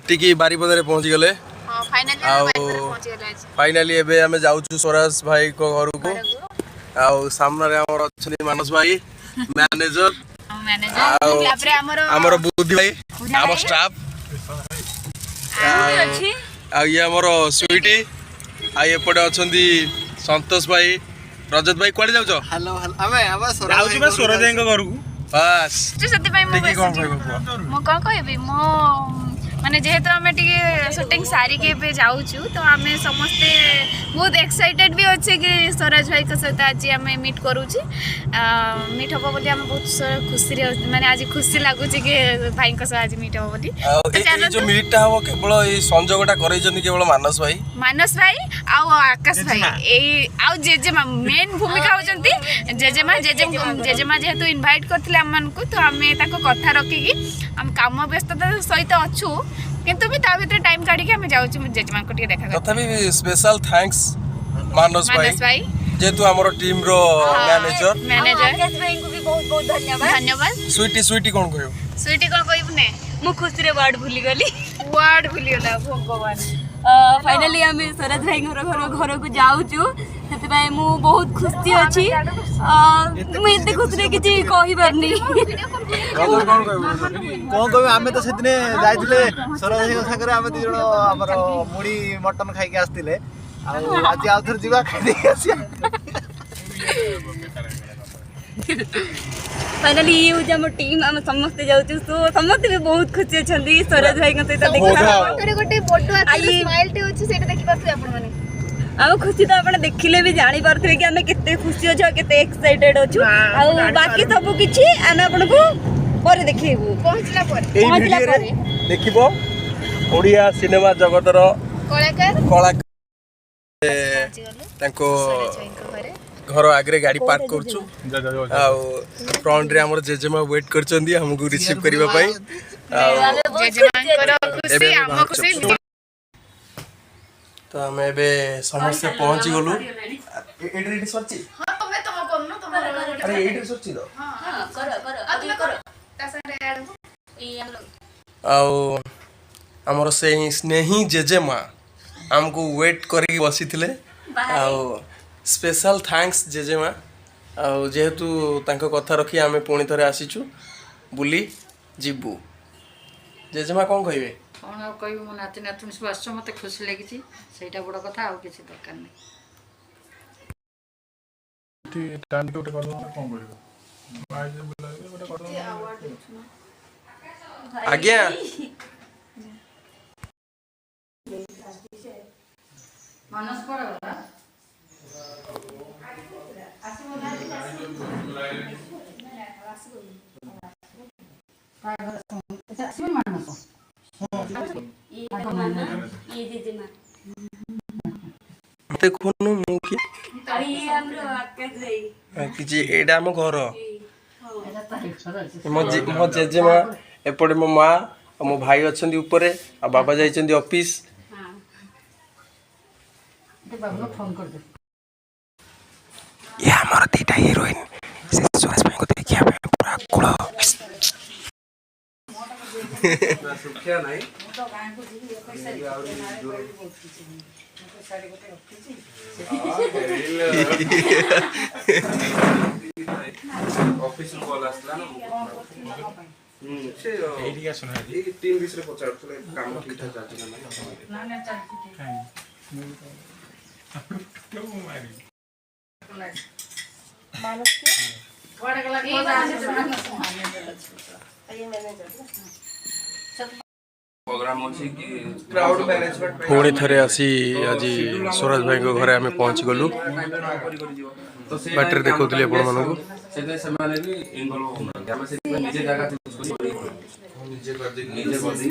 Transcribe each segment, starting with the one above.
टिकी बारीपदारे पहुँच गले फाइनाली एबे आमे जाउछु स्वराज भाई को घर को आउ सामने हमर अछि मानस भाई मैनेजर हमर बुद्धि भाई हमर स्टाफ आ ये हमर स्वीटी आ एपटे अछंती संतोष भाई रजत भाई कोडे जाउछो हेलो आमे जाउछु बा स्वराज भाई को घर को बस सती भाई मो कोन कहबी मो माने जेहेतु आम टे सुटिंग सारिके जाऊँ तो आम समस्ते बहुत एक्साइटेड भी अच्छे कि स्वराज भाई सहित आज आम मीट करुचे मीट हम बोली आम बहुत खुशी माने आज खुशी लगुच कि भाई आज मीट हम बोली जो मीटा हम केवल ये संजोगटा करैछन केवल मानस भाई आउ आकाश भाई ए आउ जेजेमा मेन भूमिका होचंती जेजेमा जेहेतु इनवाइट करथिले हम मानकु तो आम कथा रखिकी हम काम व्यस्तता सहित अच्छू किंतु भी ता भीतर टाइम काढी के हम जाउछु जेजेमा को टिके देखा तथापि स्पेशल थैंक्स मानस भाई जेतु हमर टीम रो मैनेजर आकाश भाई को भी बहुत बहुत धन्यवाद स्वीटी कोन कहबु ने मु खुशी रे वर्ड भूली गली गला भगवान फाइनली आम स्वराज भाई घर को जाऊँ से मु बहुत खुशी अच्छी मुझे खुशी किसी कही पारनी कौन कहबे आमे तो सेदिने जाइथिले स्वराज भाई सागरे आमे दी जण हमर मुड़ी मटन खाइ के आस्तिले आज आउ थर जीवा खाइ दे आसी फाइनली ये हो हम टीम आम समस्त जाऊँ तो समस्त भी बहुत खुशी अच्छा स्वराज भाई सहित गोटे फोटो स्माइल टे अछि सेटा देखि पाथु आपण माने आम खुशी तो आप देखिले भी जानी पारे कि आम केते खुशी अच्छे केते एक्साइटेड अच्छु आ बाकी सब किछि आम आपनको पर देखिबू पहुंचला पर देखिबो ओडिया सिनेमा जगतर कलाकार तांको घर आगे गाड़ी पार्क करछु फ्रंट रे हमर जेजेमा वेट करचंदी हमको रिसीव करबा पई जेजेमा खुशी हम खुशी तो हमें बे समस्त पहुंच गलु एडी सरची हां तमे तम करनो तम अरे एडी सरची दो हां कर ता संगे ऐड ई हम लोग आउ हमर से स्नेही जेजेमा हमको वेट करके बसिथिले आउ स्पेशल थैंक्स जेजेमा आउ जेहेतु तांको कथा रखी आमे पुणी थरे आसीचु बुली जिबू जेजेमा कोन कहबे कौन आ कह मो नाती नातुणी सब आस मत खुशी लगी से बड़ कथा आ कि दरकार नहीं आज्ञा मानस पड़ा देखुनु मु कि किछि एडा हम घर मो जेजेमा एपटे मो माँ और मो भाई अच्छे ऊपर आ बाबा जाइछन्ती ऑफिस फोन कर दे ये हमर तीटा हीरोइन से सुरेश भाई को देखिया पूरा कुळ सुखिया नहीं तो गां को जी पैसा ऑफिस कॉल आसला ना से एडी का सुना ए टीम बिसरे पचारथले काम ठीक ठाक चलछि ना ना चलछि क्यों मारी मानस के बड़ गला प्रोग्राम अछि कि क्राउड मैनेजमेंट पुणी थरे आसी आज स्वराज भाई को घरे हमें पहुंच गलु बैटरी देखौतली आपण मानको सेते समाने भी इन्वॉल्व होना हम से निजे जगह चूज करी निजे कर दे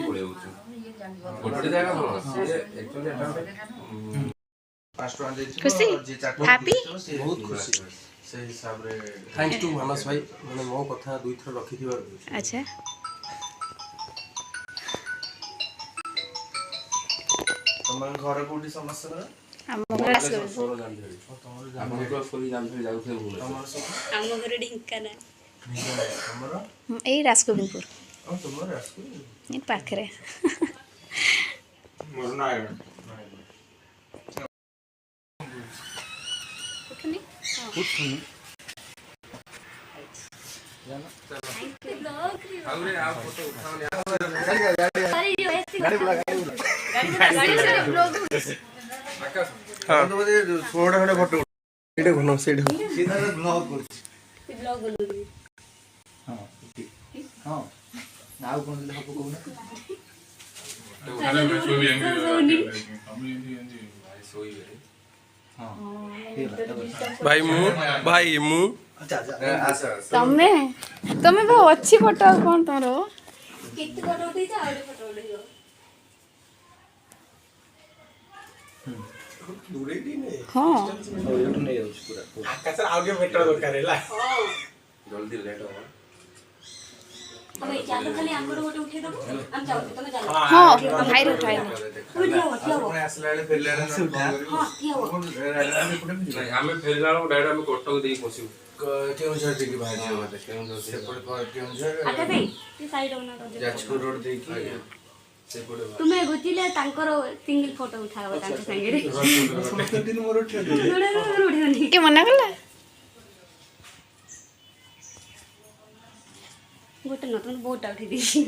पड़े होछु गोटे जगह एक्चुअली फास्ट वन खुशी हैप्पी बहुत खुशी से हिसाब रे थैंक्स टू मानस भाई माने मो कथा दुई थर रखि दिबा अच्छा तमन घर कोठी समस्या रे हम घर आसो सोरो जान धरी हम क्लास कोली जान धरी जाउ थे बोले हम घर ढिंकाना ए राजगोविंदपुर तुमर राजगोविंदपुर ए पाखरे हाँ थोड़ा थोड़ा फोटो ସେଇଟା ଭଲ ସେଇଟା सीधा ब्लॉग କରୁଛି ବ୍ଲଗ୍ ବନଉଥିଲି। ହଁ ହଁ ଆଉ କଣ ଯଦି ହବ କହୁନା ଭାଇ ମୁଁ ତମେ ତମେ ବା ଅଛି ଫଟୋ ଆଉ କଣ ତମର କେତେ ଫଟୋ ଉଠେଇଛ ଆଉ ଗୋଟେ ଫଟୋ ଉଠେଇବ। ହଁ ଏଇଠୁ ନେଇ ଯାଉଛି ପୁରା ଆଉ ଟିକେ ବେଟର ଦରକାର ହେଲା ତମେ ଚାଲ ଖାଲି ଆମର ଗୋଟେ ଉଠେଇଦବ ଆମେ ଯାଉଛୁ ତମେ ଚାଲ। ହଁ ଭାଇର ଉଠାଇଲା ତମେ ଠିଆ ହୁଅ ଠିଆ ହୁଅ। ଆସିଲା ବେଳେ ଫେରିଲା ବେଳେ ହଁ ଠିଆ ହୁଅ। ଆମେ ଫେରିଲା ବେଳକୁ ଡାଇରେକ୍ଟ ଆମେ କଟକ ଦେଇକି ପଶିବୁ। କେଉଁଝର ଦେଇକି ବାହାରିଯିବ ବୋଧେ ସେପଟେ କେଉଁଝର ଆଚ୍ଛା ଭାଇ ସେ ସାଇଡ୍ ହଉନା ଯାଜପୁର ରୋଡ ଦେଇକି ସେପଟେ ତୁମେ ବୁଝିଲେ ତାଙ୍କର ସିଙ୍ଗଲ ଫଟୋ ଉଠାବ ତାଙ୍କ ସାଙ୍ଗରେ ସମସ୍ତେ ଦିନ ମୋର ଉଠେଇ ଉଠେଇବନି। କିଏ ମନା କଲା ଗୋଟେ ନতুନ ବୋଟଟା ଉଠେଇ ଦେଇଛି।